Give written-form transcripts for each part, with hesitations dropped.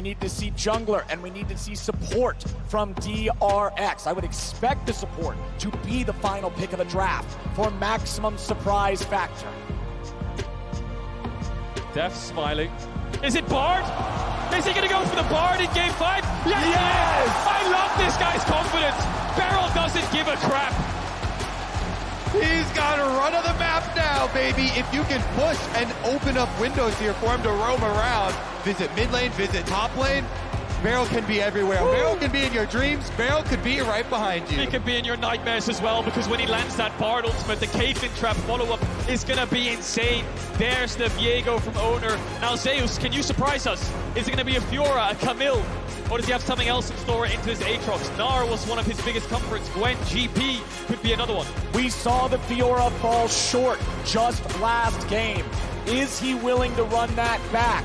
need to see jungler, and we need to see support from DRX. I would expect the support to be the final pick of the draft for maximum surprise factor. Deft smiling. Is it Bard? Is he gonna go for the Bard in game 5? Yes! I love this guy's confidence. Beryl doesn't give a crap. He's got a run of the map now, baby. If you can push and open up windows here for him to roam around, visit mid lane, visit top lane, Beryl can be everywhere. Woo! Beryl can be in your dreams. Beryl could be right behind you. He could be in your nightmares as well, because when he lands that Bard ultimate, the Caitlyn trap follow-up is gonna be insane. There's the Viego from Owner. Now Zeus, can you surprise us? Is it gonna be a Fiora, a Camille, or does he have something else in store into his Aatrox? Nar was one of his biggest comforts. Gwen, GP could be another one. We saw the Fiora fall short just last game. Is he willing to run that back?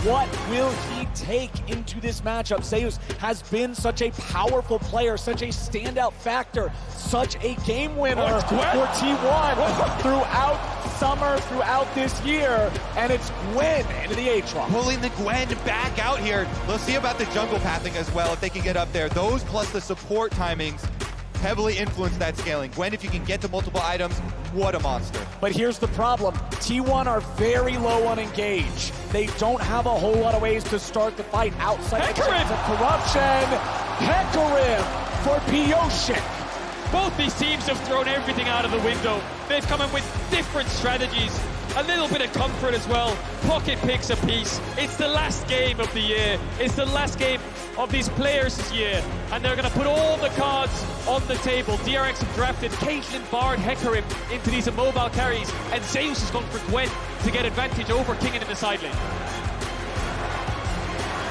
What will he take into this matchup? Zeus has been such a powerful player, such a standout factor, such a game winner for T1 throughout summer, throughout this year, and it's Gwen into the Aatrox. Pulling the Gwen back out here. Let's see about the jungle pathing as well, if they can get up there. Those plus the support timings heavily influence that scaling. Gwen, if you can get to multiple items, what a monster. But here's the problem. T1 are very low on engage. They don't have a whole lot of ways to start the fight outside of corruption. Hecarim for Piosik. Both these teams have thrown everything out of the window. They've come in with different strategies. A little bit of comfort as well. Pocket picks a piece. It's the last game of the year. It's the last game of these players this year. And they're going to put all the cards on the table. DRX have drafted Caitlyn, Bard, Hecarim into these immobile carries. And Zeus has gone for Gwen to get advantage over Kingen in the side lane.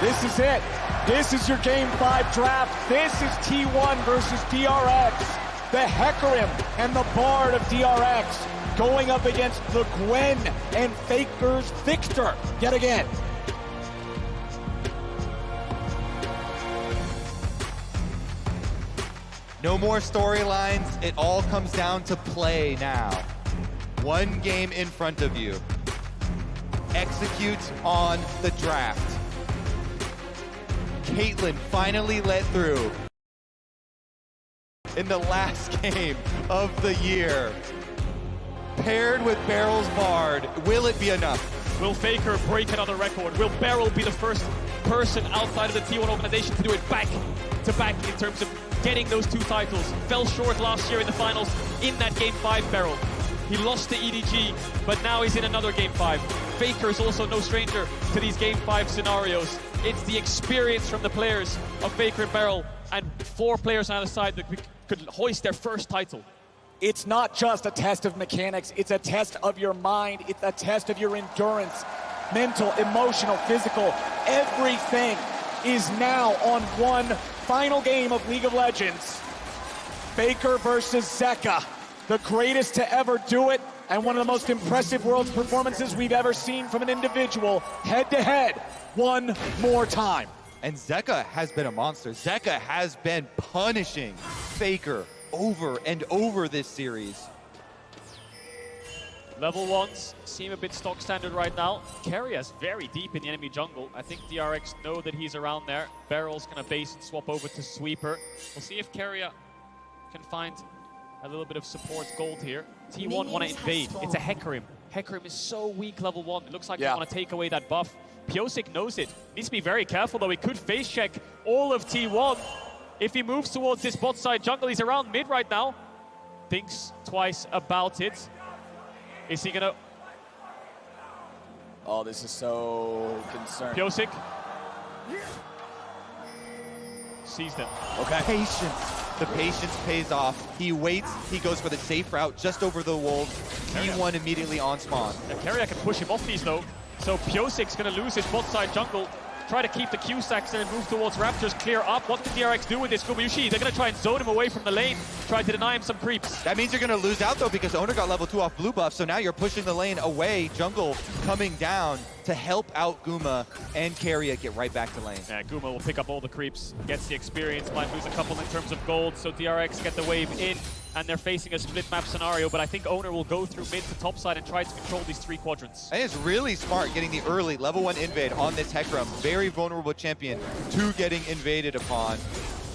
This is it. This is your Game 5 draft. This is T1 versus DRX. The Hecarim and the Bard of DRX going up against the Gwen and Faker's Victor yet again. No more storylines. It all comes down to play now. One game in front of you. Execute on the draft. Caitlyn finally let through in the last game of the year. Paired with Beryl's Bard, will it be enough? Will Faker break another record? Will Beryl be the first person outside of the T1 organization to do it back to back in terms of getting those 2 titles? Fell short last year in the finals in that Game 5 Beryl. He lost to EDG, but now he's in another Game 5. Faker is also no stranger to these Game 5 scenarios. It's the experience from the players of Faker and Beryl, and 4 players on either side that could hoist their first title. It's not just a test of mechanics, it's a test of your mind, it's a test of your endurance, mental, emotional, physical. Everything is now on one final game of League of Legends. Faker versus Zeka, the greatest to ever do it, and one of the most impressive Worlds performances we've ever seen from an individual, head to head, one more time. And Zeka has been a monster. Zeka has been punishing Faker over and over this series. Level 1s seem a bit stock standard right now. Keria's very deep in the enemy jungle. I think DRX know that he's around there. Beryl's gonna base and swap over to Sweeper. We'll see if Keria can find a little bit of support gold here. T1 want to invade. It's a Hecarim. Hecarim is so weak level 1. It looks like they want to take away that buff. Piosik knows it. Needs to be very careful though. He could face check all of T1. If he moves towards this bot side jungle, he's around mid right now. Thinks twice about it. Is he gonna... Oh, this is so concerning. Piosik sees them. Okay. Patience. The patience pays off. He waits. He goes for the safe route just over the wolves. T1 immediately on spawn. Keria can push him off these though. So Piosik's gonna lose his bot side jungle. Try to keep the Q stacks there and move towards Raptors, clear up. What can DRX do with this? Gumayushi, they're gonna try and zone him away from the lane, try to deny him some creeps. That means you're gonna lose out though, because Owner got level 2 off blue buff, so now you're pushing the lane away. Jungle coming down to help out Guma and Keria get right back to lane. Yeah, Guma will pick up all the creeps, gets the experience, might lose a couple in terms of gold, so DRX get the wave in and they're facing a split map scenario, but I think Owner will go through mid to top side and try to control these 3 quadrants. And it's really smart getting the early level 1 invade on this Hecarim. Very vulnerable champion to getting invaded upon.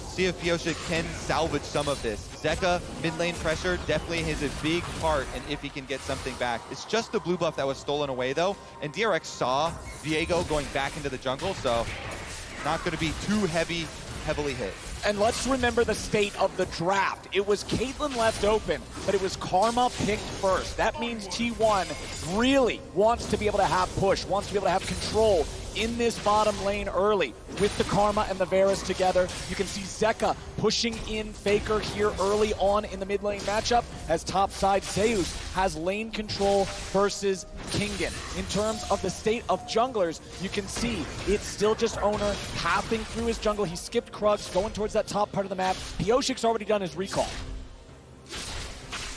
See if Pioshik can salvage some of this. Zeka, mid lane pressure, definitely has a big part in if he can get something back. It's just the blue buff that was stolen away though, and DRX saw Viego going back into the jungle, so not going to be too heavily hit. And let's remember the state of the draft. It was Caitlyn left open, but it was Karma picked first. That means T1 really wants to be able to have push, wants to be able to have control in this bottom lane early. With the Karma and the Varus together, you can see Zeka pushing in Faker here early on in the mid lane matchup as topside Zeus has lane control versus Kingen. In terms of the state of junglers, you can see it's still just Owner pathing through his jungle. He skipped Krugs, going towards that top part of the map. Pioshik's already done his recall.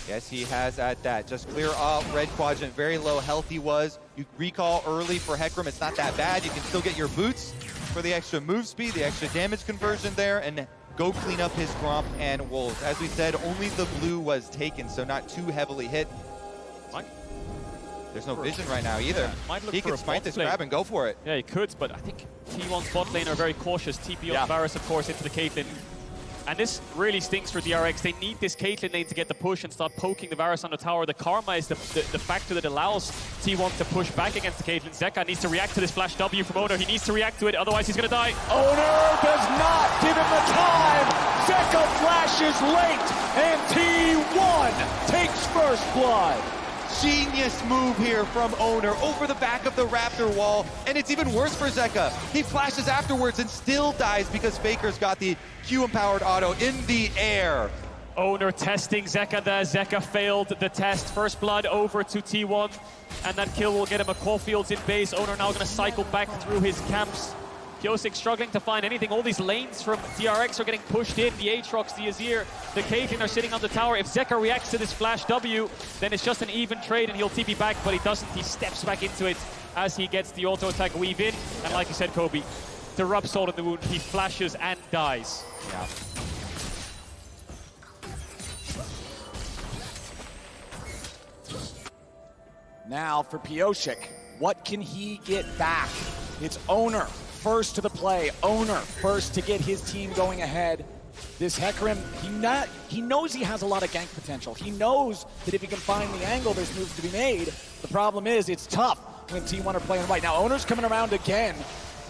Yes, he has at that. Just clear off red quadrant, very low health he was. You recall early for Hecarim, it's not that bad. You can still get your boots for the extra move speed, the extra damage conversion there, and go clean up his Gromp and Wolves. As we said, only the blue was taken, so not too heavily hit. There's no vision right now either. Yeah, he can smite this grab and go for it. Yeah, he could, but I think T1's bot lane are very cautious. TP on Varus, of course, into the Caitlyn. And this really stinks for DRX. They need this Caitlyn lane to get the push and start poking the Varus on the tower. The Karma is the factor that allows T1 to push back against the Caitlyn. Zeka needs to react to this flash W from Owner. He needs to react to it, otherwise he's going to die. Owner does not give him the time. Zeka flashes late, and T1 takes first blood. Genius move here from Owner over the back of the Raptor wall, and it's even worse for Zeka. He flashes afterwards and still dies because Faker's got the Q-empowered auto in the air. Owner testing Zeka there. Zeka failed the test. First blood over to T1, and that kill will get him a Caulfield's in base. Owner now going to cycle back through his camps. Pioshik struggling to find anything. All these lanes from DRX are getting pushed in. The Aatrox, the Azir, the Caitlyn are sitting on the tower. If Zeka reacts to this flash W, then it's just an even trade and he'll TP back, but he doesn't. He steps back into it as he gets the auto attack weave in. And like you said, Kobe, the rub salt in the wound, he flashes and dies. Yeah. Now for Pioshik, what can he get back? It's Owner first to the play. Owner first to get his team going ahead. This Hecarim, he knows he has a lot of gank potential. He knows that if he can find the angle, there's moves to be made. The problem is it's tough when T1 are playing right. Now Owner's coming around again.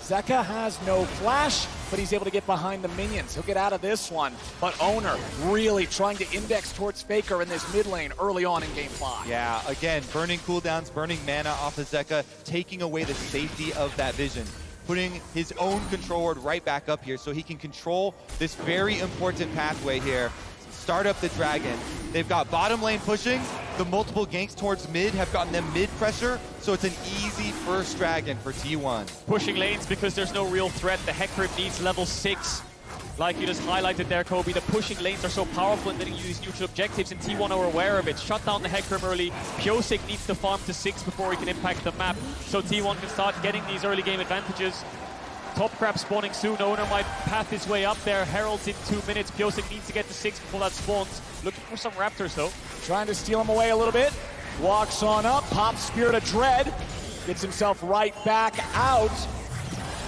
Zeka has no flash, but he's able to get behind the minions. He'll get out of this one, but Owner really trying to index towards Faker in this mid lane early on in game 5. Yeah, again, burning cooldowns, burning mana off of Zeka, taking away the safety of that vision, putting his own control ward right back up here so he can control this very important pathway here. Start up the Dragon. They've got bottom lane pushing. The multiple ganks towards mid have gotten them mid pressure, so it's an easy first Dragon for T1. Pushing lanes because there's no real threat. The Hecarim needs level 6. Like you just highlighted there, Kobe, the pushing lanes are so powerful in letting you use neutral objectives, and T1 are aware of it. Shut down the Hecarim early. Pioshik needs to farm to 6 before he can impact the map, so T1 can start getting these early game advantages. Top crab spawning soon. Owner might path his way up there. Herald's in 2 minutes. Pioshik needs to get to 6 before that spawns. Looking for some Raptors though. Trying to steal him away a little bit. Walks on up, pops Spirit of Dread. Gets himself right back out.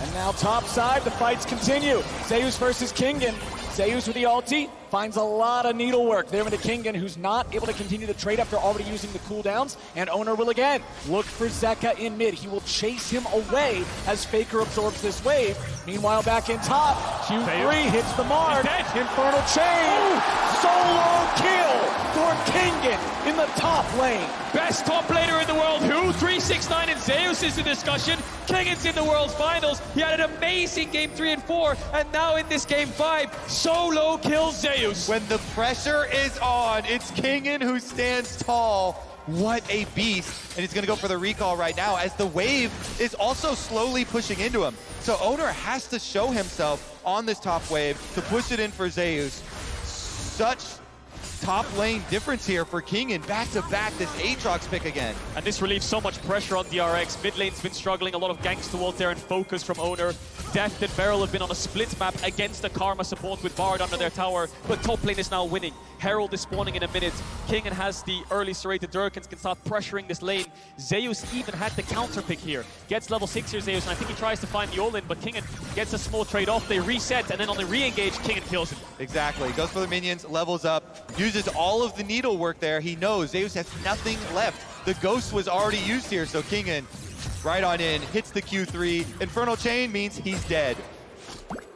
And now top side, the fights continue. Zeus versus Kingen. Zeus with the ulti finds a lot of needlework there into Kingen, who's not able to continue the trade after already using the cooldowns. And Owner will again look for Zeka in mid. He will chase him away as Faker absorbs this wave. Meanwhile, back in top, Q3 hits the mark. Infernal Chain. Solo kill for Kingen in the top lane. Best top laner in the world. Who? 369 and Zeus is the discussion. Kingen's in the World Finals. He had an amazing game 3 and 4, and now in this game 5, solo kills Zeus. When the pressure is on, it's Kingen who stands tall. What a beast. And he's going to go for the recall right now as the wave is also slowly pushing into him. So Owner has to show himself on this top wave to push it in for Zeus. Such top lane difference here for Kingen. Back to back, this Aatrox pick again. And this relieves so much pressure on DRX. Mid lane's been struggling, a lot of ganks towards there and focus from Owner. Deft and Beryl have been on a split map against the Karma support with Bard under their tower, but top lane is now winning. Herald is spawning in a minute. Kingen has the early serrated Durkins, can start pressuring this lane. Zeus even had the counter pick here. Gets level 6 here, Zeus, and I think he tries to find the all-in, but Kingen gets a small trade off. They reset, and then on the re-engage, Kingen kills him. Exactly. Goes for the minions, levels up, uses all of the needle work there. He knows Zeus has nothing left. The ghost was already used here, so Kingen right on in, hits the Q3. Infernal Chain means he's dead.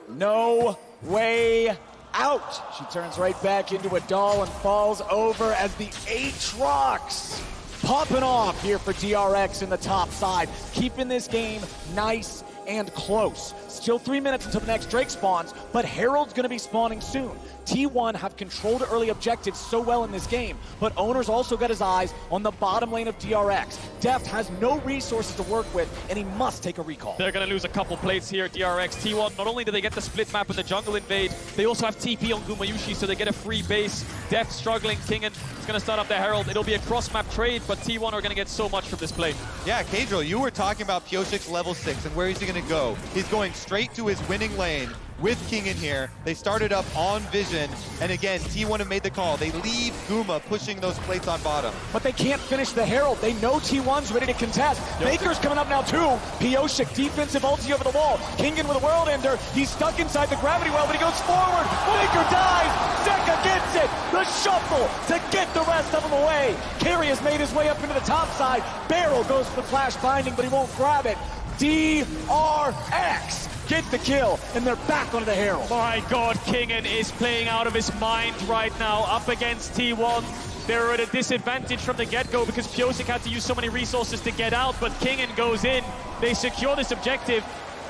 No way out. She turns right back into a doll and falls over as the Aatrox popping off here for DRX in the top side, keeping this game nice and close. Still 3 minutes until the next Drake spawns, but Herald's gonna be spawning soon. T1 have controlled early objectives so well in this game, but Owner's also got his eyes on the bottom lane of DRX. Deft has no resources to work with, and he must take a recall. They're going to lose a couple plates here, DRX. T1, not only do they get the split map and the jungle invade, they also have TP on Gumayushi, so they get a free base. Deft struggling, Kingen is going to start up the Herald. It'll be a cross-map trade, but T1 are going to get so much from this play. Yeah, Kadril, you were talking about Piosik's level 6 and where is he going to go. He's going straight to his winning lane with Kingen here. They started up on Vision, and again, T1 have made the call. They leave Guma pushing those plates on bottom. But they can't finish the Herald. They know T1's ready to contest. Baker's coming up now too. Piosik, defensive ulti over the wall. Kingen with a World Ender. He's stuck inside the gravity well, but he goes forward. Baker dies. Zeka gets it. The shuffle to get the rest of them away. Carry has made his way up into the top side. Barrel goes for the flash binding, but he won't grab it. DRX get the kill, and they're back onto the Herald. My God, Kingen is playing out of his mind right now, up against T1. They're at a disadvantage from the get-go because Piosik had to use so many resources to get out, but Kingen goes in. They secure this objective.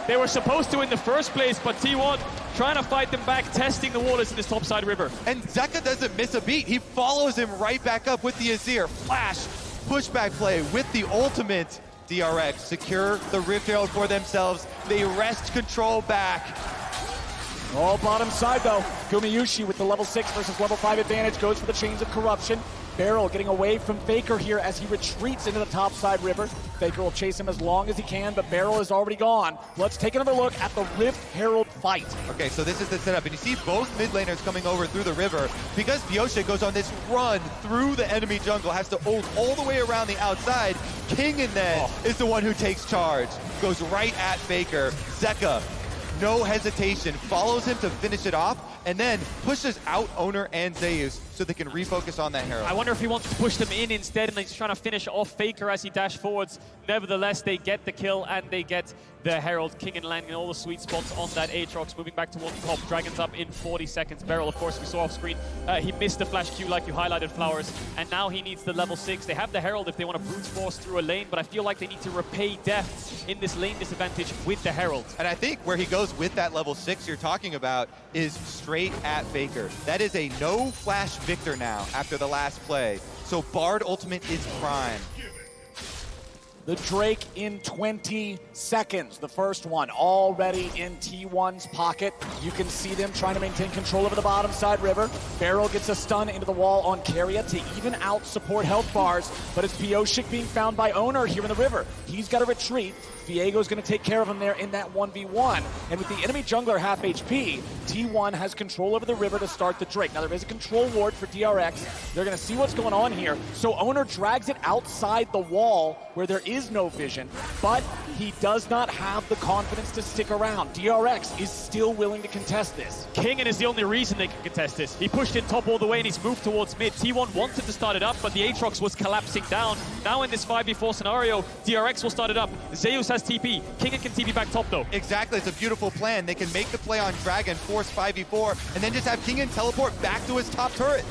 They were supposed to in the first place, but T1 trying to fight them back, testing the waters in this topside river. And Zeka doesn't miss a beat. He follows him right back up with the Azir. Flash, pushback play with the ultimate. DRX secure the Rift Herald for themselves. They wrest control back. All bottom side though. Gumayushi with the level 6 versus level 5 advantage goes for the Chains of Corruption. Barrel getting away from Faker here as he retreats into the topside river. Faker will chase him as long as he can, but Barrel is already gone. Let's take another look at the Rift Herald fight. Okay, so this is the setup, and you see both mid laners coming over through the river. Because Piosik goes on this run through the enemy jungle, has to ult all the way around the outside. Kingen then is the one who takes charge. Goes right at Faker. Zeka, no hesitation, follows him to finish it off, and then pushes out Owner and Zeus so they can refocus on that Herald. I wonder if he wants to push them in instead, and he's trying to finish off Faker as he dash forwards. Nevertheless, they get the kill, and they get the Herald. Kingen landing all the sweet spots on that Aatrox, moving back towards the top. Dragons up in 40 seconds. Beryl, of course, we saw off screen. He missed the flash Q like you highlighted, Flowers, and now he needs the level 6. They have the Herald if they want to brute force through a lane, but I feel like they need to repay Deft in this lane disadvantage with the Herald. And I think where he goes with that level 6 you're talking about is straight at Faker. That is a no flash victor now after the last play. So Bard ultimate is prime. The Drake in 20 seconds. The first one already in T1's pocket. You can see them trying to maintain control over the bottom side river. Barrel gets a stun into the wall on Carrier to even out support health bars, but it's Piosik being found by Owner here in the river. He's got to retreat. Viego's going to take care of him there in that 1v1. And with the enemy jungler half HP, T1 has control over the river to start the Drake. Now there is a control ward for DRX. They're going to see what's going on here. So Owner drags it outside the wall where there is no vision, but he does not have the confidence to stick around. DRX is still willing to contest this. Kingen is the only reason they can contest this. He pushed in top all the way and he's moved towards mid. T1 wanted to start it up, but the Aatrox was collapsing down. Now in this 5v4 scenario, DRX will start it up. Zeus has TP. Kingen can TP back top though. Exactly, it's a beautiful plan. They can make the play on Dragon, force 5v4, and then just have Kingen teleport back to his top turret.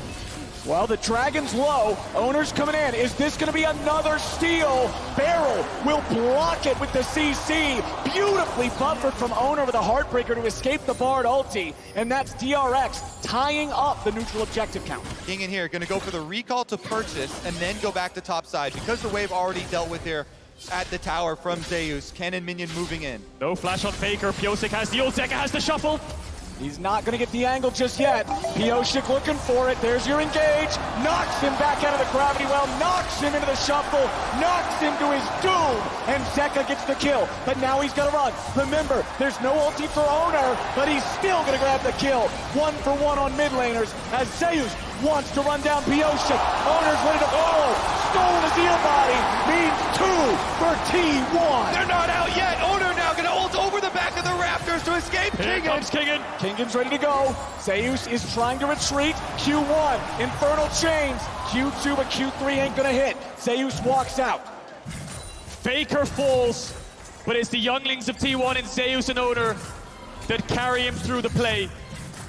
Well, the Dragon's low. Owner's coming in. Is this going to be another steal? Barrel will block it with the CC. Beautifully buffered from Owner with a Heartbreaker to escape the Bard ulti. And that's DRX tying up the neutral objective count. Kingen here, gonna go for the recall to purchase and then go back to top side. Because the wave already dealt with here at the tower from Zeus. Cannon minion moving in. No flash on Faker. Piosik has the ult. Zeka has the shuffle. He's not going to get the angle just yet. Piosik looking for it. There's your engage. Knocks him back out of the gravity well. Knocks him into the shuffle. Knocks him to his doom. And Zeka gets the kill. But now he's going to run. Remember, there's no ulti for Owner, but he's still going to grab the kill. 1 for 1 on mid laners as Zeus wants to run down Pioshik. Owner's ready to Stolen Azir body means 2 for T1. They're not out yet. Owner now gonna ult over the back of the Raptors to escape Here Kingen. comes Kingen. Kingen's ready to go. Zeus is trying to retreat. Q1, Infernal Chains. Q2, but Q3 ain't gonna hit. Zeus walks out. Faker falls, but it's the younglings of T1 and Zeus and Owner that carry him through the play.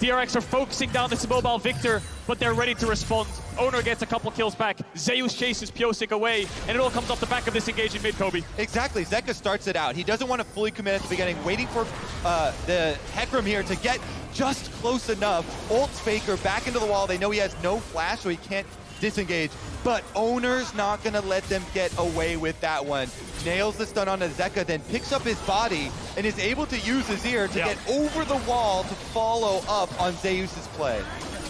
DRX are focusing down this mobile Victor, but they're ready to respond. Owner gets a couple kills back. Zeus chases Pioshik away, and it all comes off the back of this engage in mid, Kobe. Exactly, Zeka starts it out. He doesn't want to fully commit at the beginning, waiting for the Hecarim here to get just close enough. Ults Faker back into the wall. They know he has no flash, so he can't disengage, but Owner's not gonna let them get away with that one. Nails the stun onto Zeka, then picks up his body and is able to use Azir to get over the wall to follow up on Zeus's play.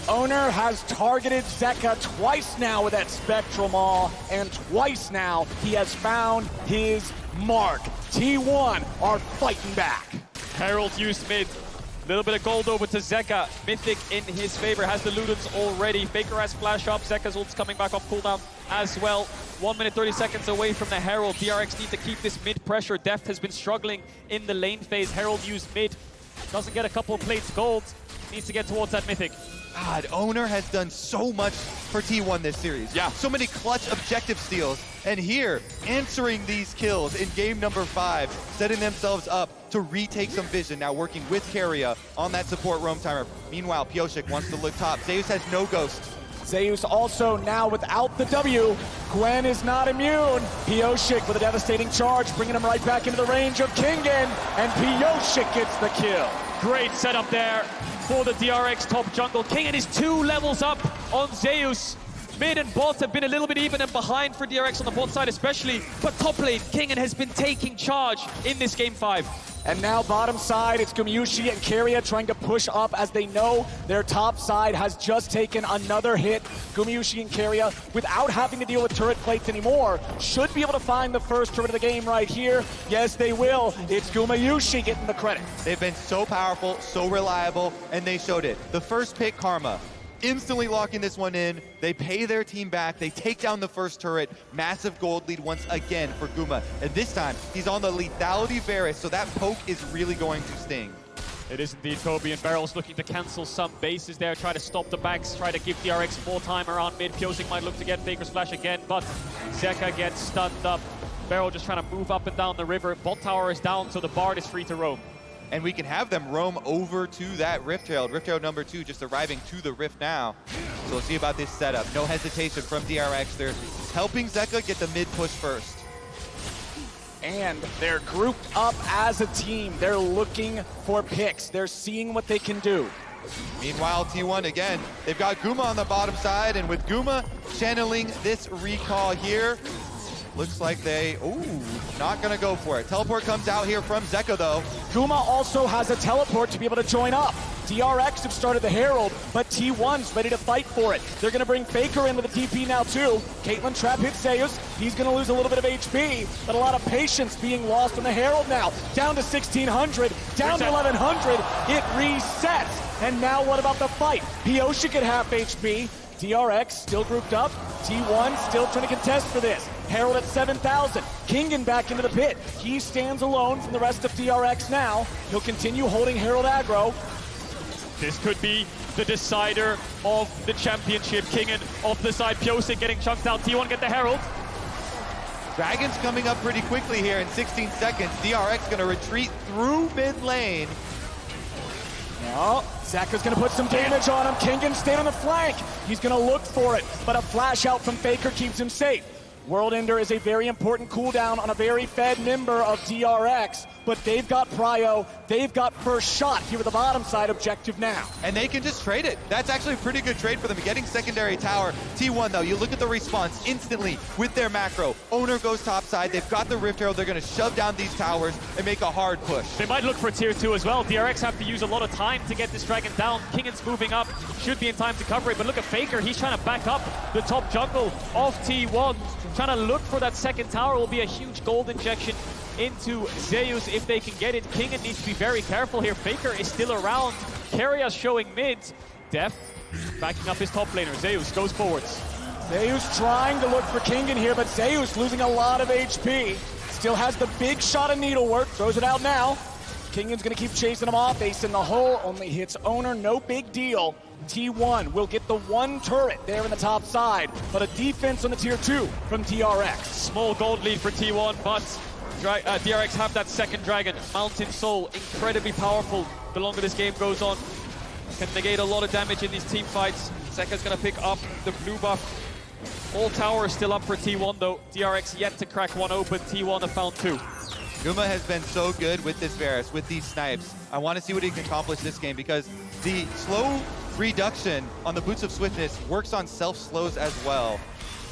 Owner has targeted Zeka twice now with that Spectral Maw, and twice now he has found his mark. T1 are fighting back. Herald used mid. Little bit of gold over to Zeka. Mythic in his favor, has the Ludens already. Faker has flash up. Zeka's ult's coming back off cooldown as well. 1 minute 30 seconds away from the Herald. DRX need to keep this mid pressure. Deft has been struggling in the lane phase. Herald used mid. Doesn't get a couple of plates gold. Needs to get towards that Mythic. God, Owner has done so much for T1 this series. Yeah. So many clutch objective steals. And here, answering these kills in game number 5, setting themselves up to retake some vision. Now working with Keria on that support roam timer. Meanwhile, Pioshik wants to look top. Zeus has no ghost. Zeus also now without the W. Gwen is not immune. Pioshik with a devastating charge, bringing him right back into the range of Kingen. And Pioshik gets the kill. Great setup there for the DRX top jungle. Kingen is 2 levels up on Zeus. Mid and bot have been a little bit even and behind for DRX on the bot side especially, but top lane, Kingen has been taking charge in this game 5. And now bottom side, it's Gumayusi and Keria trying to push up as they know their top side has just taken another hit. Gumayusi and Keria, without having to deal with turret plates anymore, should be able to find the first turret of the game right here. Yes, they will. It's Gumayusi getting the credit. They've been so powerful, so reliable, and they showed it. The first pick, Karma, instantly locking this one in. They pay their team back. They take down the first turret. Massive gold lead once again for Guma. And this time, he's on the lethality Varus, so that poke is really going to sting. It is indeed Kobe, and Barrel's looking to cancel some bases there, try to stop the backs, try to give DRX more time around mid. Pioshik might look to get Faker's flash again, but Zeka gets stunned up. Barrel just trying to move up and down the river. Bot tower is down, so the Bard is free to roam. And we can have them roam over to that Rift Herald. Rift Herald number 2 just arriving to the Rift now. So we'll see about this setup. No hesitation from DRX. They're helping Zeka get the mid push first. And they're grouped up as a team. They're looking for picks. They're seeing what they can do. Meanwhile, T1 again, they've got Guma on the bottom side, and with Guma channeling this recall here, looks like they, not gonna go for it. Teleport comes out here from Zeka though. Guma also has a teleport to be able to join up. DRX have started the Herald, but T1's ready to fight for it. They're gonna bring Faker in with a TP now too. Caitlyn trap hits Zeus. He's gonna lose a little bit of HP, but a lot of patience being lost on the Herald now. Down to 1600, down to 1100. It resets. And now what about the fight? Pioshik at half HP. DRX still grouped up. T1 still trying to contest for this. Herald at 7,000. Kingen back into the pit. He stands alone from the rest of DRX now. He'll continue holding Herald aggro. This could be the decider of the championship. Kingen off the side. Pioshik getting chunked out. T1 get the Herald. Dragon's coming up pretty quickly here in 16 seconds. DRX gonna retreat through mid lane. No, Zeka's gonna put some damage on him. Kingen stayed on the flank. He's gonna look for it, but a flash out from Faker keeps him safe. World Ender is a very important cooldown on a very fed member of DRX, but they've got prio, they've got first shot here with the bottom side objective now. And they can just trade it. That's actually a pretty good trade for them, getting secondary tower. T1 though, you look at the response instantly with their macro. Owner goes topside, they've got the Rift Herald, they're gonna shove down these towers and make a hard push. They might look for tier 2 as well. DRX have to use a lot of time to get this Dragon down. Kingen's moving up, should be in time to cover it, but look at Faker, he's trying to back up the top jungle of T1. Trying to look for that second tower will be a huge gold injection into Zeus if they can get it. Kingen needs to be very careful here. Faker is still around. Keria showing mid. Deft backing up his top laner. Zeus goes forwards. Zeus trying to look for Kingen here, but Zeus losing a lot of HP. Still has the big shot of needlework, throws it out now. Kingen's gonna keep chasing him off, ace in the hole, only hits owner, no big deal. T1 will get the one turret there in the top side, but a defense on the tier 2 from DRX. Small gold lead for T1, but DRX have that second dragon. Mountain Soul, incredibly powerful the longer this game goes on. Can negate a lot of damage in these team fights. Zeka's gonna pick up the blue buff. All tower is still up for T1 though. DRX yet to crack one open. T1 have found 2. Guma has been so good with this Varus, with these snipes. I want to see what he can accomplish this game because the slow reduction on the Boots of Swiftness works on self-slows as well.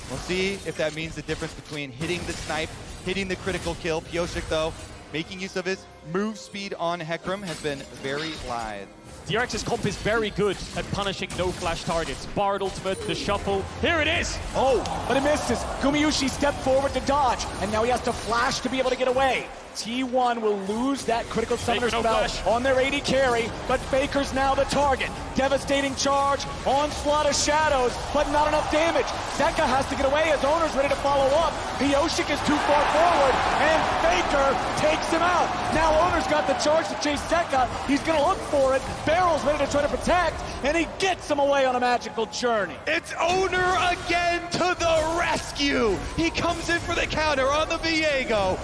We'll see if that means the difference between hitting the snipe, hitting the critical kill. Pyosik, though, making use of his move speed on Hecarim has been very lithe. DRX's comp is very good at punishing no-flash targets. Bard ultimate, the shuffle. Here it is! Oh, but it misses. Gumayusi stepped forward to dodge, and now he has to flash to be able to get away. T1 will lose that critical summoner spell on their AD carry, but Faker's now the target. Devastating charge, onslaught of shadows, but not enough damage. Zeka has to get away as owner's ready to follow up. Pyosik is too far forward, and Faker takes him out. Now owner's got the charge to chase Zeka. He's gonna look for it. Barrel's ready to try to protect, and he gets him away on a magical journey. It's Owner again to the rescue. He comes in for the counter on the Viego.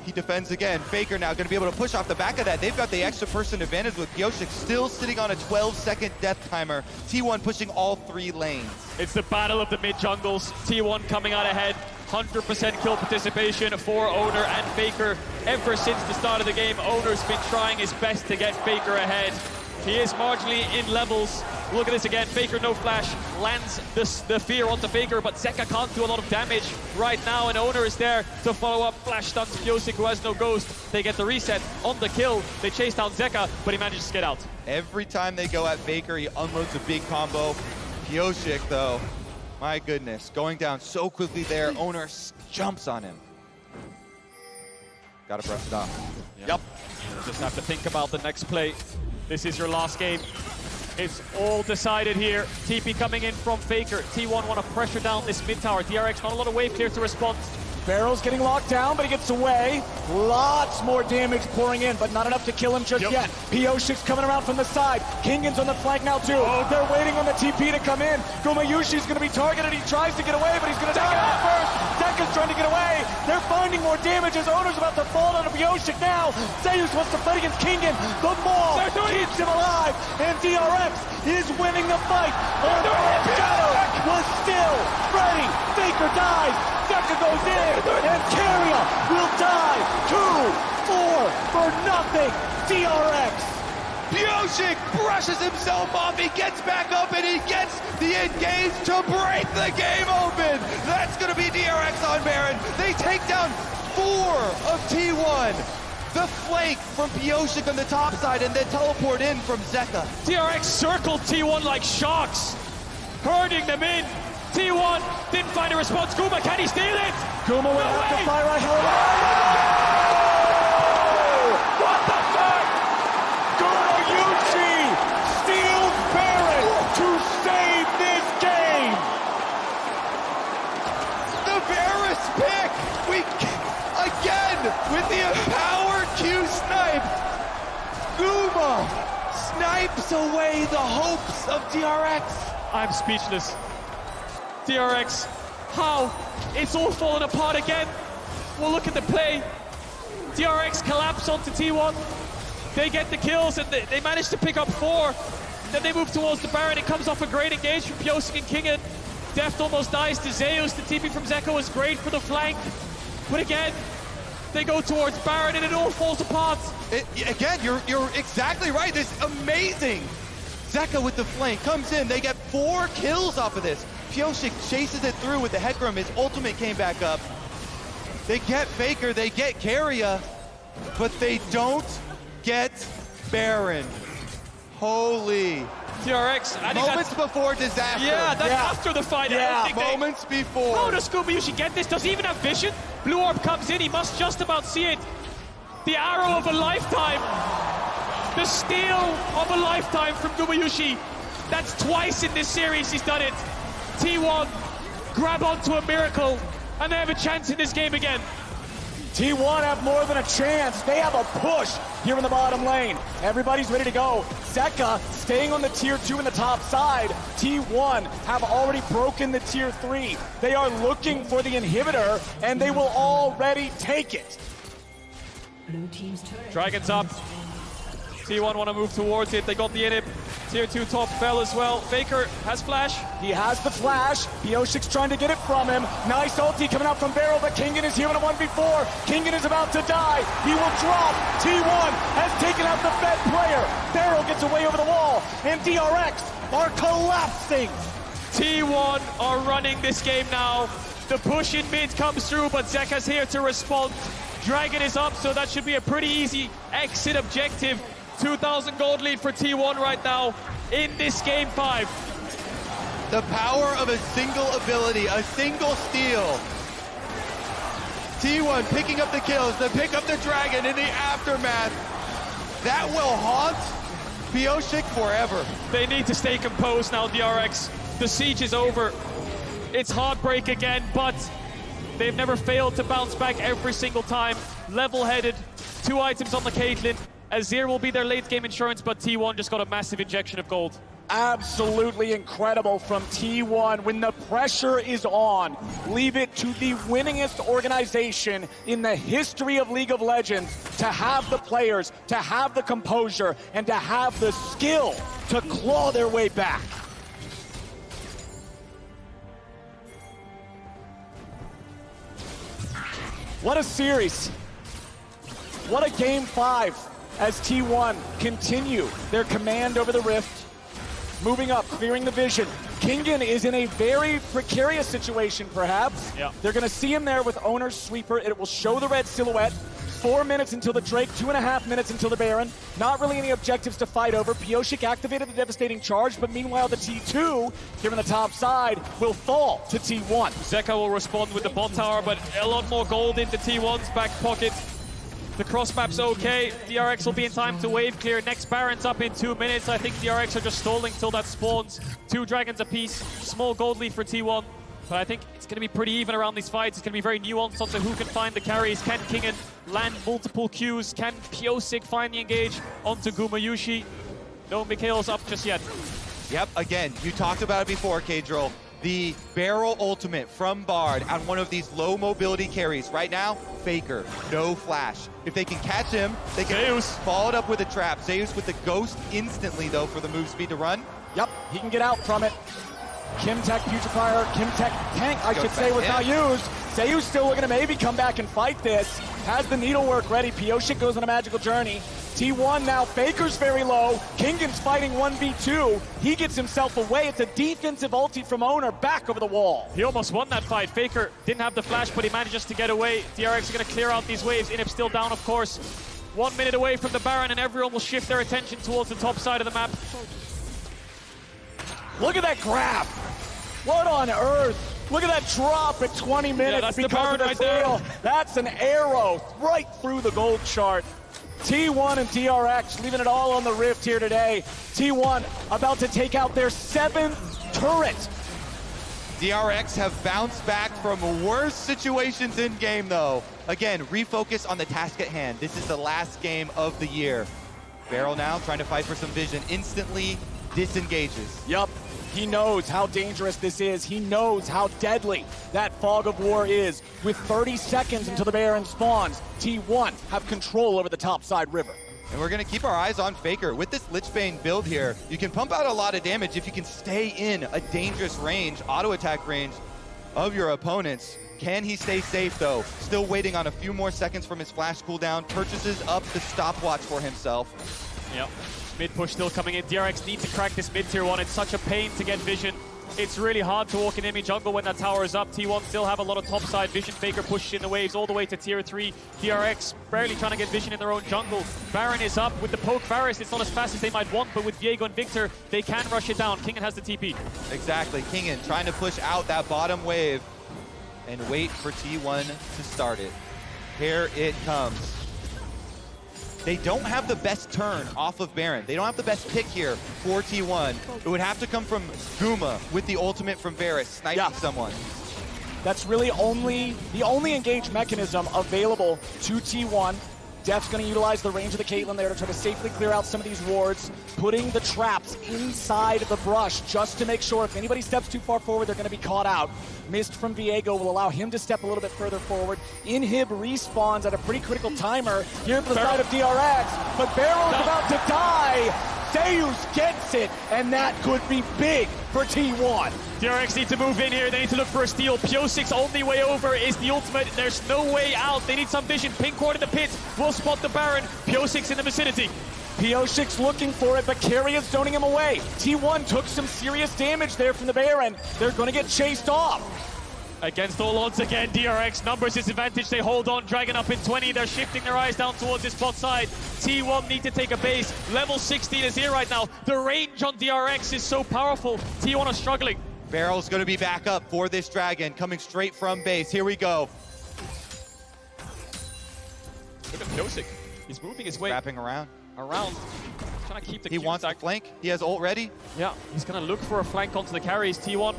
He defends again. Faker now going to be able to push off the back of that. They've got the extra person advantage with Pyosik still sitting on a 12-second death timer. T1 pushing all 3 lanes. It's the battle of the mid-jungles. T1 coming out ahead. 100% kill participation for Owner and Faker. Ever since the start of the game, Owner's been trying his best to get Faker ahead. He is marginally in levels. Look at this again. Faker no flash lands the fear onto Faker, but Zeka can't do a lot of damage right now, and Owner is there to follow up. Flash stuns Pyosik, who has no ghost. They get the reset on the kill. They chase down Zeka, but he manages to get out. Every time they go at Faker, he unloads a big combo. Pyosik, though, my goodness, going down so quickly there. Owner jumps on him. Gotta brush it off. Yep. Just have to think about the next play. This is your last game. It's all decided here. TP coming in from Faker. T1 want to pressure down this mid tower. DRX not a lot of wave clear to respond. Barrel's getting locked down, but he gets away. Lots more damage pouring in, but not enough to kill him just yet. Pyosik's coming around from the side. Kingen's on the flank now too. They're waiting on the TP to come in. Gumayushi's going to be targeted. He tries to get away, but he's going to die out first. Zeka's trying to get away. They're finding more damage as Owner's about to fall onto Pyosik now. Zeus wants to fight against Kingen. The maul keeps him alive, and DRX is winning the fight. Shadow was still ready. Faker dies. Zeka goes in, and Keria will die 2-4 for nothing. DRX. Pyosik brushes himself off, he gets back up, and he gets the engage to break the game open. That's going to be DRX on Baron. They take down 4 of T1. The flank from Pyosik on the top side, and then teleport in from Zeka. DRX circled T1 like sharks, herding them in. T1 didn't find a response. Guma, can he steal it? Guma will have to fire a hell of a... What the fuck? Gumayusi steals Baron to save this game. The Varus pick. Again with the empowered Q snipe. Guma snipes away the hopes of DRX. I'm speechless. DRX, how? It's all falling apart again. Well, look at the play. DRX collapse onto T1. They get the kills, and they manage to pick up 4. Then they move towards the Baron. It comes off a great engage from Pyosik and Kingen. Deft almost dies to Zeus. The TP from Zeka was great for the flank. But again, they go towards Baron, and it all falls apart. Again, you're exactly right. This amazing. Zeka with the flank comes in. They get 4 kills off of this. Pyosik chases it through with the Hecarim. His ultimate came back up. They get Faker, they get Keria, but they don't get Baron. Holy. DRX, I think moments before disaster. Yeah, that's after the fight. Yeah, moments before. How does Gumayusi get this? Does he even have vision? Blue Orb comes in, he must just about see it. The arrow of a lifetime. The steal of a lifetime from Gumayusi. That's twice in this series he's done it. T1 grab onto a miracle, and they have a chance in this game again. T1 have more than a chance. They have a push here in the bottom lane. Everybody's ready to go. Zeka staying on the tier 2 in the top side. T1 have already broken the tier 3. They are looking for the inhibitor, and they will already take it. Blue team's turret. Dragon's up. T1 want to move towards it. They got the inhib. Tier 2 top fell as well. Faker has flash. He has the flash. Pioshik's trying to get it from him. Nice ulti coming out from Beryl, but Kingen is here in a 1v4. Kingen is about to die. He will drop. T1 has taken out the Fed player. Beryl gets away over the wall, and DRX are collapsing. T1 are running this game now. The push in mid comes through, but Zeka's here to respond. Dragon is up, so that should be a pretty easy exit objective. 2,000 gold lead for T1 right now in this game 5. The power of a single ability, a single steal. T1 picking up the kills, to pick up the Dragon in the aftermath. That will haunt Pioshik forever. They need to stay composed now, DRX. The siege is over. It's heartbreak again, but they've never failed to bounce back every single time. Level-headed, 2 items on the Caitlyn. Azir will be their late game insurance, but T1 just got a massive injection of gold. Absolutely incredible from T1. When the pressure is on, leave it to the winningest organization in the history of League of Legends to have the players, to have the composure, and to have the skill to claw their way back. What a series. What a game 5 as T1 continue their command over the Rift. Moving up, clearing the vision. Kingen is in a very precarious situation, perhaps. Yeah. They're going to see him there with Owner's Sweeper. It will show the red silhouette. 4 minutes until the Drake, 2.5 minutes until the Baron. Not really any objectives to fight over. Pioshik activated the devastating charge, but meanwhile the T2 here on the top side will fall to T1. Zeka will respond with the bot tower, but a lot more gold into T1's back pocket. The cross map's okay. DRX will be in time to wave clear. Next Baron's up in 2 minutes. I think DRX are just stalling till that spawns. 2 dragons apiece. Small gold lead for T1. But I think it's going to be pretty even around these fights. It's going to be very nuanced onto who can find the carries. Can Kingen land multiple Qs? Can Pioshik find the engage onto Gumayushi? No Mikhail's up just yet. Yep, again, you talked about it before, Kadril. The barrel ultimate from Bard on one of these low mobility carries. Right now, Faker, no flash. If they can catch him, they can Zeus follow it up with a trap. Zeus with the ghost instantly, though, for the move speed to run. Yep, he can get out from it. Kimtech Putrefier, Kimtech Tank, I should say, was not used. Zeus still looking to maybe come back and fight this. Has the needlework ready. Pioshik goes on a magical journey. T1 now, Faker's very low. Kingen's fighting 1v2. He gets himself away. It's a defensive ulti from Owner back over the wall. He almost won that fight. Faker didn't have the flash, but he manages to get away. DRX are going to clear out these waves. Inhib still down, of course. 1 minute away from the Baron, and everyone will shift their attention towards the top side of the map. Look at that grab. What on earth? Look at that drop at 20 minutes that's the because Baron of the right there. fail. That's an arrow right through the gold chart. T1 and DRX leaving it all on the Rift here today. T1 about to take out their 7th turret. DRX have bounced back from worse situations in game, though. Again, refocus on the task at hand. This is the last game of the year. Beryl now trying to fight for some vision. Instantly disengages. Yup. He knows how dangerous this is. He knows how deadly that fog of war is. With 30 seconds until the Baron spawns, T1 have control over the topside river. And we're going to keep our eyes on Faker. With this Lichbane build here, you can pump out a lot of damage if you can stay in a dangerous range, auto attack range of your opponents. Can he stay safe, though? Still waiting on a few more seconds from his flash cooldown. Purchases up the stopwatch for himself. Yep. Mid push still coming in. DRX need to crack this mid tier 1. It's such a pain to get vision. It's really hard to walk in enemy jungle when that tower is up. T1 still have a lot of topside vision. Faker pushed in the waves all the way to tier 3. DRX barely trying to get vision in their own jungle. Baron is up with the poke Varus. It's not as fast as they might want, but with Viego and Victor, they can rush it down. Kingen has the TP. Exactly. Kingen trying to push out that bottom wave and wait for T1 to start it. Here it comes. They don't have the best turn off of Baron. They don't have the best pick here for T1. It would have to come from Guma with the ultimate from Varus, sniping someone. That's really the only engage mechanism available to T1. Deft's going to utilize the range of the Caitlyn there to try to safely clear out some of these wards, putting the traps inside the brush just to make sure if anybody steps too far forward, they're going to be caught out. Mist from Viego will allow him to step a little bit further forward. Inhib respawns at a pretty critical timer here for the side of DRX, but Barrel is about to die. Zeus gets it, and that could be big for T1. DRX need to move in here. They need to look for a steal. Piosik's only way over is the ultimate. There's no way out. They need some vision. Pink Ward in the pit will spot the Baron. Piosik's in the vicinity. Piosik's looking for it, but Carry is zoning him away. T1 took some serious damage there from the Baron. They're going to get chased off. Against all odds again, DRX numbers disadvantage. They hold on, Dragon up in 20. They're shifting their eyes down towards this bot side. T1 need to take a base. Level 16 is here right now. The range on DRX is so powerful. T1 are struggling. Barrel's going to be back up for this Dragon, coming straight from base. Here we go. Look at Piosik. He's moving his way Wrapping around. Trying to keep the He wants to flank. He has ult ready. Yeah, he's going to look for a flank onto the carries. T1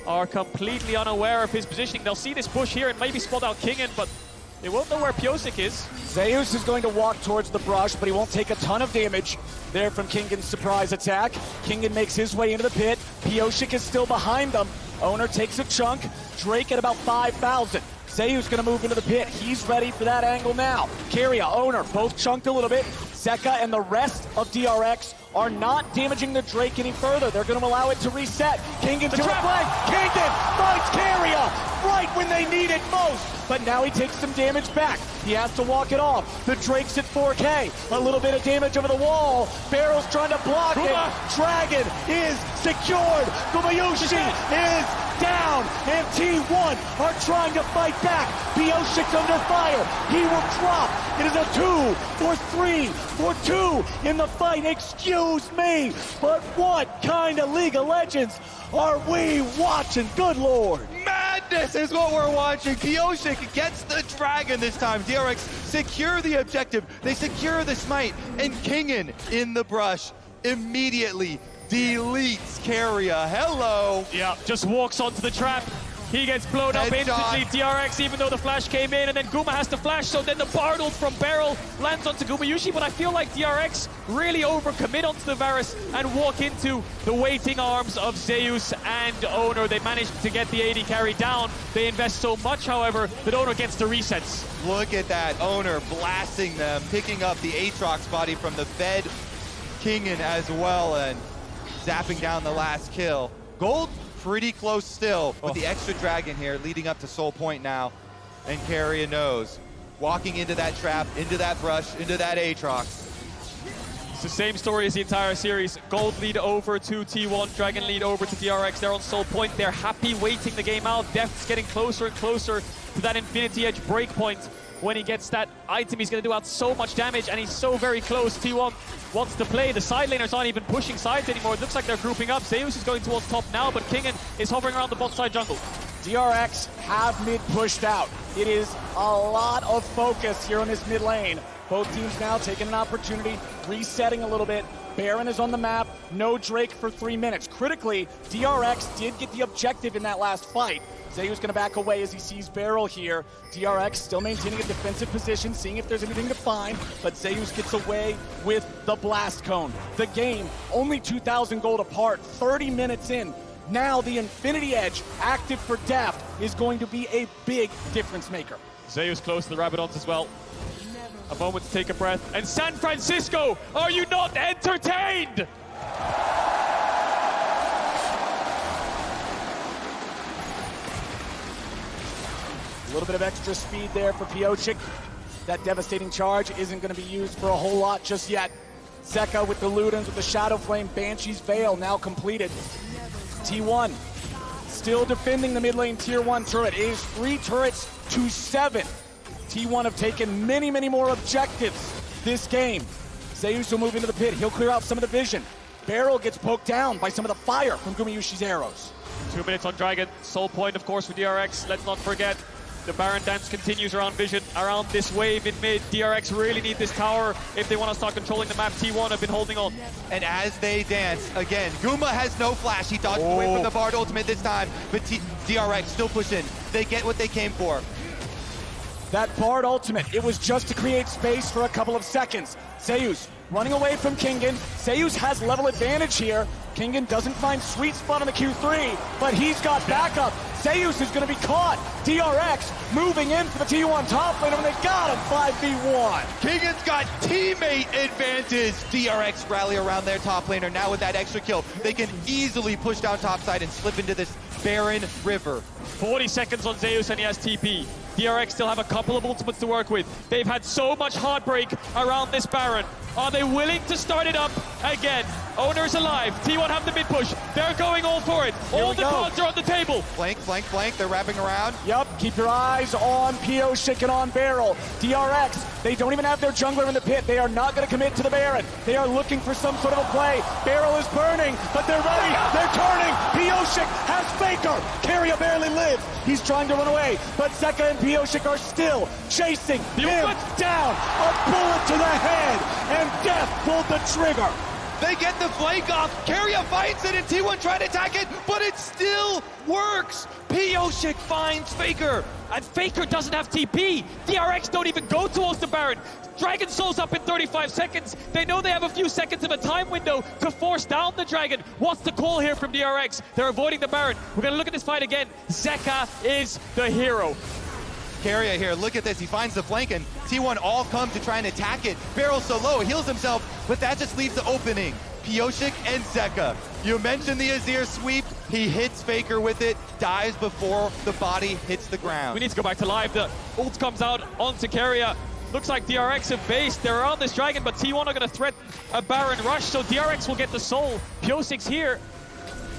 are completely unaware of his positioning. They'll see this push here and maybe spot out Kingen, but they won't know where Piosik is. Zeus is going to walk towards the brush, but he won't take a ton of damage there from Kingen's surprise attack. Kingen makes his way into the pit. Piosik is still behind them. Owner takes a chunk. Drake at about 5,000. Zeus going to move into the pit. He's ready for that angle now. Keria, Owner, both chunked a little bit. Zeka and the rest of DRX are not damaging the Drake any further. They're going to allow it to reset. Kingen to a flank. Kingen finds Keria right when they need it most. But now he takes some damage back. He has to walk it off. The Drake's at 4K. A little bit of damage over the wall. Barrel's trying to block it. Dragon is secured. Gumayushi is down. And T1 are trying to fight back. Piosik's under fire. He will drop. It is a 2 for 3 for 2 in the fight. Excuse me. But what kind of League of Legends are we watching? Good Lord. Madness is what we're watching. Piosik gets the Dragon this time. DRX secure the objective. They secure the smite. And Kingen in the brush immediately deletes Keria. Hello. Yeah, just walks onto the trap. He gets blown up instantly. DRX, even though the flash came in, and then Guma has to flash, so then the Bard ult from Beryl lands onto Gumayushi, but I feel like DRX really overcommit onto the Varus and walk into the waiting arms of Zeus and Owner. They managed to get the AD carry down. They invest so much, however, that Owner gets the resets. Look at that. Owner blasting them, picking up the Aatrox body from the fed Kingen as well, and zapping down the last kill. Gold pretty close still with the extra Dragon here leading up to Soul Point now. And Keria knows. Walking into that trap, into that brush, into that Aatrox. It's the same story as the entire series. Gold lead over to T1, Dragon lead over to DRX. They're on Soul Point. They're happy waiting the game out. Deft's getting closer and closer to that Infinity Edge breakpoint. When he gets that item, he's going to do out so much damage, and he's so very close. T1 wants to play. The side laners aren't even pushing sides anymore. It looks like they're grouping up. Zeus is going towards top now, but Kingen is hovering around the bot side jungle. DRX have mid pushed out. It is a lot of focus here on this mid lane. Both teams now taking an opportunity, resetting a little bit. Baron is on the map, no Drake for 3 minutes. Critically, DRX did get the objective in that last fight. Zeus going to back away as he sees Beryl here. DRX still maintaining a defensive position, seeing if there's anything to find, but Zeus gets away with the blast cone. The game, only 2,000 gold apart, 30 minutes in. Now the Infinity Edge, active for Deft, is going to be a big difference maker. Zeus close to the Rabadons as well. A moment to take a breath. And San Francisco, are you not entertained? A little bit of extra speed there for Piosik. That devastating charge isn't going to be used for a whole lot just yet. Zeka with the Ludens, with the Shadow Flame, Banshee's Veil now completed. T1 still defending the mid lane tier 1 turret. It is 3 turrets to 7. T1 have taken many, many more objectives this game. Zeus will move into the pit. He'll clear out some of the vision. Beryl gets poked down by some of the fire from Gumayushi's arrows. 2 minutes on Dragon. Soul Point, of course, for DRX. Let's not forget. The Baron dance continues around Vision, around this wave in mid. DRX really need this tower if they want to start controlling the map. T1 have been holding on. And as they dance, again, Guma has no flash. He dodged away from the Bard ultimate this time, but DRX still pushing. They get what they came for. That Bard ultimate, it was just to create space for a couple of seconds. Zeus running away from Kingen. Zeus has level advantage here. Kingen doesn't find sweet spot on the Q3, but he's got backup. Zeus is going to be caught. DRX moving in for the T1 top lane, and they got him 5v1. Kingen's got teammate advantage. DRX rally around their top laner. Now with that extra kill, they can easily push down topside and slip into this barren river. 40 seconds on Zeus and he has TP. DRX still have a couple of ultimates to work with. They've had so much heartbreak around this Baron. Are they willing to start it up again? Owner's alive. T1 have the mid push. They're going all for it. All the cards are on the table. Flank, flank, flank. They're wrapping around. Yep, keep your eyes on P.O.Shik and on Beryl. DRX, they don't even have their jungler in the pit. They are not going to commit to the Baron. They are looking for some sort of a play. Beryl is burning, but they're ready. They're turning. P.O.Shik has Faker. Keria barely lives. He's trying to run away, but Zeka and P.O.Shik are still chasing him down. A bullet to the head, and Deft pulled the trigger. They get the flank off. Keria fights it, and T1 tried to attack it, but it still works. P.O.Shik finds Faker. And Faker doesn't have TP. DRX don't even go towards the Baron. Dragon Soul's up in 35 seconds. They know they have a few seconds of a time window to force down the Dragon. What's the call here from DRX? They're avoiding the Baron. We're going to look at this fight again. Zeka is the hero. Keria here, look at this. He finds the flank, and T1 all come to try and attack it. Beryl so low, heals himself, but that just leaves the opening. P.O.Shik and Zeka. You mentioned the Azir sweep. He hits Faker with it, dies before the body hits the ground. We need to go back to live. The ult comes out onto Keria. Looks like DRX have based. They're around this Dragon, but T1 are going to threaten a Baron rush, so DRX will get the soul. P.O.Shik's here.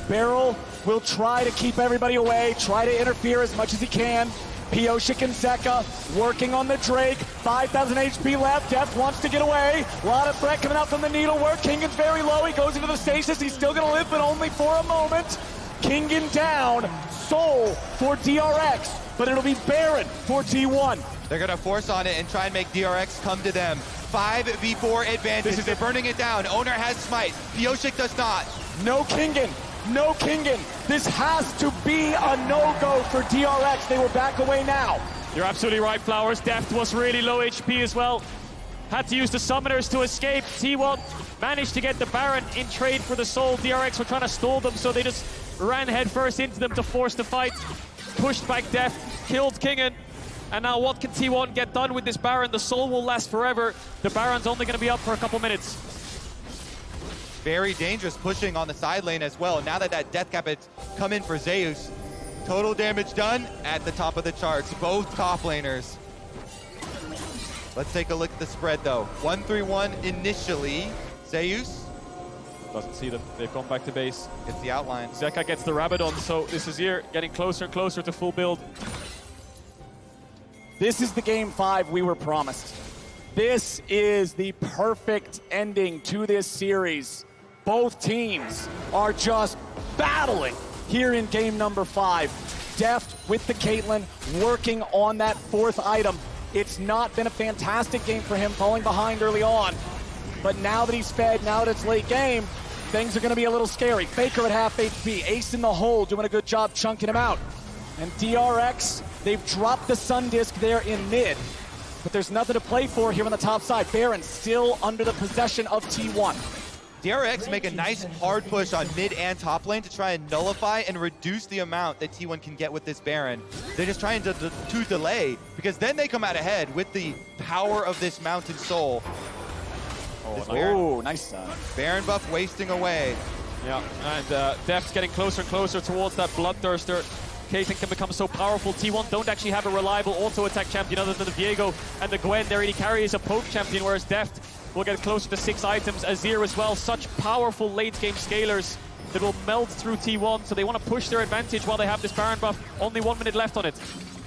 Beryl will try to keep everybody away, try to interfere as much as he can. P.O.Shik and Zeka working on the Drake. 5,000 HP left. Deft wants to get away. A lot of threat coming out from the needlework. Kingen's very low. He goes into the stasis. He's still going to live, but only for a moment. Kingen down. Soul for DRX, but it'll be Baron for T1. They're going to force on it and try and make DRX come to them. 5v4 advantage. They're burning it down. Owner has smite. P.O.Shik does not. No Kingen. No Kingen. This has to be a no-go for DRX. They were back away now. You're absolutely right, Flowers. Deft was really low HP as well. Had to use the summoners to escape. T1 managed to get the Baron in trade for the soul. DRX were trying to stall them, so they just ran headfirst into them to force the fight. Pushed back Deft, killed Kingen. And now what can T1 get done with this Baron? The soul will last forever. The Baron's only going to be up for a couple minutes. Very dangerous pushing on the side lane as well. Now that death cap has come in for Zeus. Total damage done at the top of the charts. Both top laners. Let's take a look at the spread though. 1-3-1 initially. Zeus Doesn't see them. They've gone back to base. gets the outline. Zeka gets the Rabadon, so this is here getting closer and closer to full build. This is the game 5 we were promised. This is the perfect ending to this series. Both teams are just battling here in game number 5. Deft with the Caitlyn working on that 4th item. It's not been a fantastic game for him, falling behind early on. But now that he's fed, now that it's late game, things are going to be a little scary. Faker at half HP, Ace in the hole, doing a good job chunking him out. And DRX, they've dropped the Sun Disc there in mid. But there's nothing to play for here on the top side. Baron still under the possession of T1. DRX make a nice hard push on mid and top lane to try and nullify and reduce the amount that T1 can get with this Baron. They're just trying to delay, because then they come out ahead with the power of this Mountain Soul. Oh, nice. Baron buff wasting away. Yeah, and Deft's getting closer and closer towards that Bloodthirster. Caitlyn can become so powerful. T1 don't actually have a reliable auto-attack champion other than the Viego and the Gwen. They already carry as a poke champion, whereas Deft will get closer to 6 items. Azir as well. Such powerful late-game scalers that will meld through T1, so they want to push their advantage while they have this Baron buff. Only 1 minute left on it.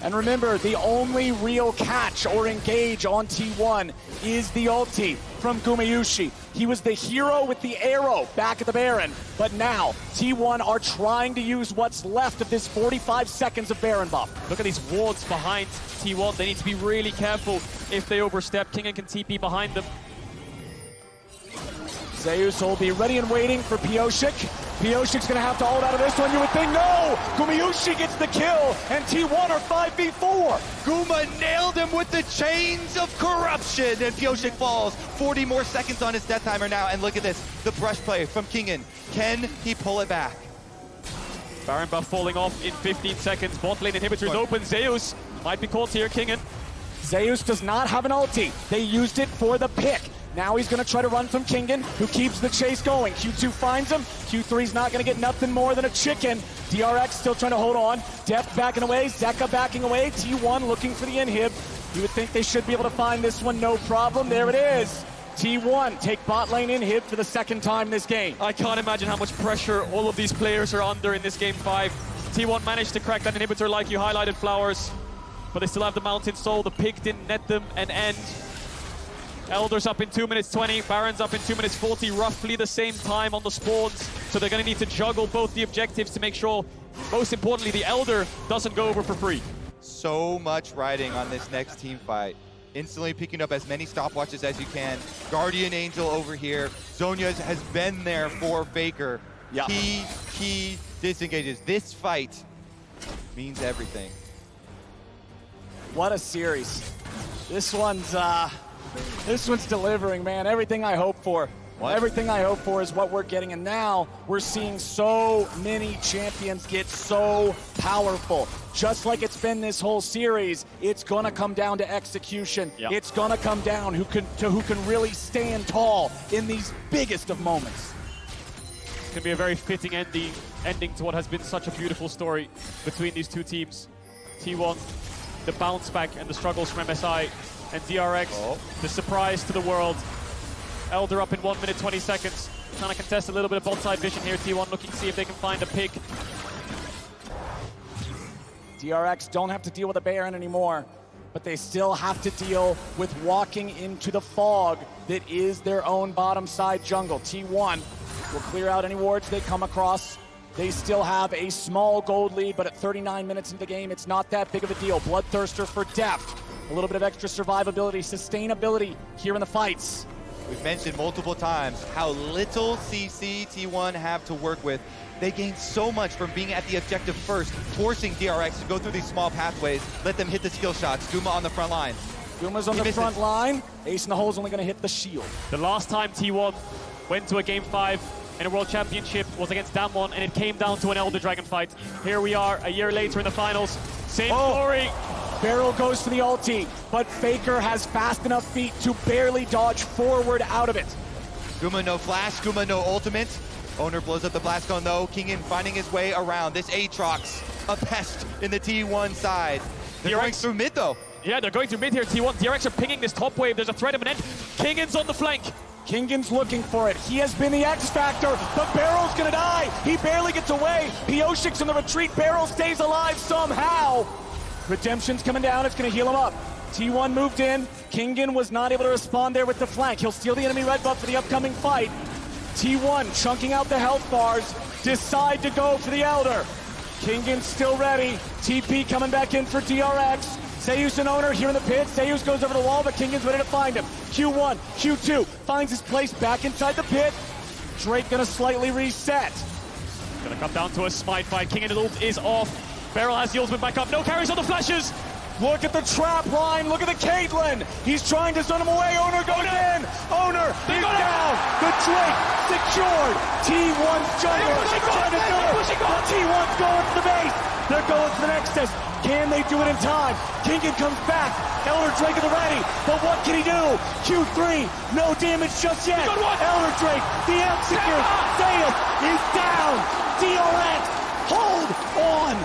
And remember, the only real catch or engage on T1 is the ulti from Gumayushi. He was the hero with the arrow back at the Baron, but now T1 are trying to use what's left of this 45 seconds of Baron buff. Look at these wards behind T1. They need to be really careful if they overstep. Kingen can TP behind them. Zeus will be ready and waiting for Pioshik. Pioshik's gonna have to hold out of this one, you would think. No! Gumayushi gets the kill, and T1 are 5v4. Guma nailed him with the chains of corruption, and Pioshik falls. 40 more seconds on his death timer now, and look at this. The brush play from Kingen. Can he pull it back? Baron buff falling off in 15 seconds. Bot lane inhibitors open. Zeus might be caught here, Kingen. Zeus does not have an ulti. They used it for the pick. Now he's going to try to run from Kingen, who keeps the chase going. Q2 finds him. Q3's not going to get nothing more than a chicken. DRX still trying to hold on. Deft backing away. Zeka backing away. T1 looking for the inhib. You would think they should be able to find this one, no problem. There it is. T1 take bot lane inhib for the second time this game. I can't imagine how much pressure all of these players are under in this game 5. T1 managed to crack that inhibitor like you highlighted, Flowers. But they still have the Mountain Soul. The pick didn't net them an end. Elder's up in 2 minutes 20, Baron's up in 2 minutes 40, roughly the same time on the spawns. So they're going to need to juggle both the objectives to make sure, most importantly, the Elder doesn't go over for free. So much riding on this next team fight. Instantly picking up as many stopwatches as you can. Guardian Angel over here. Zhonya's has been there for Faker. Yeah. Key disengages. This fight means everything. What a series. This one's delivering, man. Everything I hope for. What? Everything I hope for is what we're getting, and now we're seeing so many champions get so powerful. Just like it's been this whole series, it's gonna come down to execution. Yep. It's gonna come down who can really stand tall in these biggest of moments. It's going to be a very fitting ending to what has been such a beautiful story between these two teams. T1, the bounce back and the struggles from MSI, and DRX, the surprise to the world. Elder up in 1 minute 20 seconds. Trying to contest a little bit of bot side vision here. T1 looking to see if they can find a pick. DRX don't have to deal with a Baron anymore, but they still have to deal with walking into the fog that is their own bottom side jungle. T1 will clear out any wards they come across. They still have a small gold lead, but at 39 minutes into the game, it's not that big of a deal. Bloodthirster for Deft. A little bit of extra survivability, sustainability here in the fights. We've mentioned multiple times how little CC T1 have to work with. They gain so much from being at the objective first, forcing DRX to go through these small pathways, let them hit the skill shots. Guma on the front line. Guma's on the front line. Ace in the Hole's only going to hit the shield. The last time T1 went to a Game 5 in a World Championship was against Damwon, and it came down to an Elder Dragon fight. Here we are, a year later in the finals. Same story. Barrel goes for the ulti, but Faker has fast enough feet to barely dodge forward out of it. Guma no flash, Guma no ultimate. Owner blows up the blast cone though. Kingen finding his way around. This Aatrox, a pest in the T1 side. They're going through mid though. Yeah, they're going through mid here. T1, DRX are pinging this top wave. There's a threat of an end. Kingen's on the flank. Kingen's looking for it. He has been the X factor, but Barrel's gonna die. He barely gets away. Pioshik's in the retreat. Barrel stays alive somehow. Redemption's coming down. It's gonna heal him up. T1 moved in. Kingen was not able to respond there with the flank. He'll steal the enemy red buff for the upcoming fight. T1 chunking out the health bars. Decide to go for the Elder. Kingen's still ready. TP coming back in for DRX. Zeus and Owner here in the pit. Zeus goes over the wall, but Kingen's ready to find him. Q1, Q2 finds his place back inside the pit. Drake gonna slightly reset. Gonna come down to a smite fight. Kingen ult is off. Beryl has the ultimate back up. No carries on the flashes. Look at the trap line. Look at the Caitlyn. He's trying to stun him away. Owner goes in. Owner is down. The Drake secured. T1's jungle trying to do it. But T1's going for the base. They're going for the Nexus. Can they do it in time? Kingen comes back. Elder Drake at the ready. But what can he do? Q3, no damage just yet. Elder Drake, the execute. Zeus is down. DRX, hold on.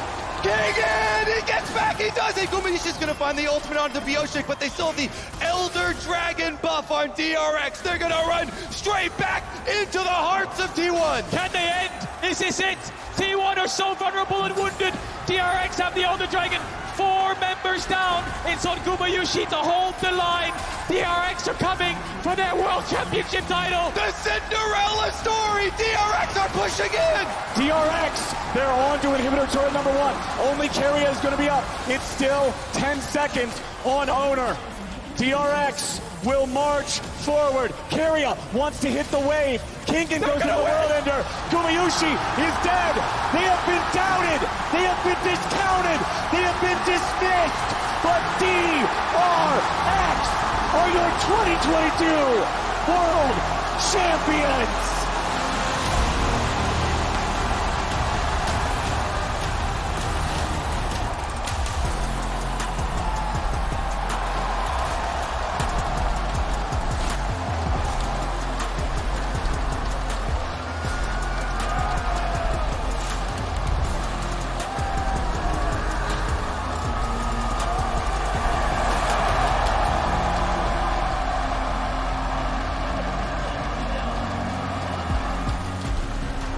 Kingen, he gets back, he does it! Gumayushi's gonna find the ultimate onto Pioshik, but they still have the Elder Dragon buff on DRX. They're gonna run straight back into the hearts of T1. Can they end Is this it? T1 are so vulnerable and wounded. DRX have the Elder Dragon. 4 members down. It's on Gumayushi to hold the line. DRX are coming for their World Championship title. The Cinderella story! DRX are pushing in! DRX, they're on to inhibitor turret number 1. Only Keria is going to be up. It's still 10 seconds on owner. DRX will march forward. Keria wants to hit the wave. Kingen goes to the world ender. Gumayushi is dead. They have been doubted. They have been discounted. They have been dismissed. But DRX are your 2022 World Champions.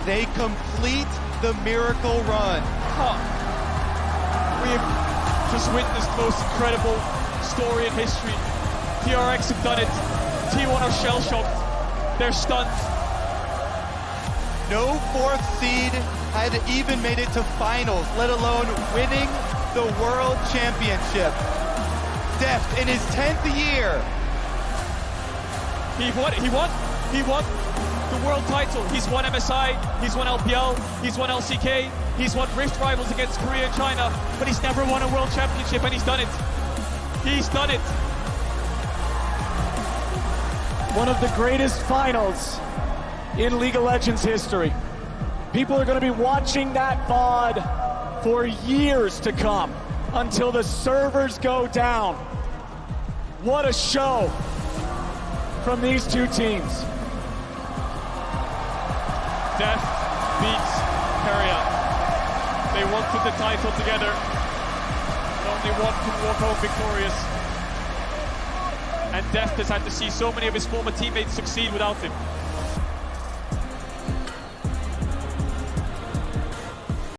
They complete the miracle run. We have just witnessed the most incredible story in history. DRX have done it. T1 are shell-shocked. They're stunned. No 4th seed had even made it to finals, let alone winning the World Championship. Deft in his 10th year. He won the world title. He's won MSI, he's won LPL, he's won LCK, he's won Rift Rivals against Korea and China, but he's never won a world championship, and he's done it. He's done it. One of the greatest finals in League of Legends history. People are going to be watching that VOD for years to come until the servers go down. What a show from these two teams. Deft beats Keria. They wanted the title together. Only one can walk home victorious. And Deft has had to see so many of his former teammates succeed without him.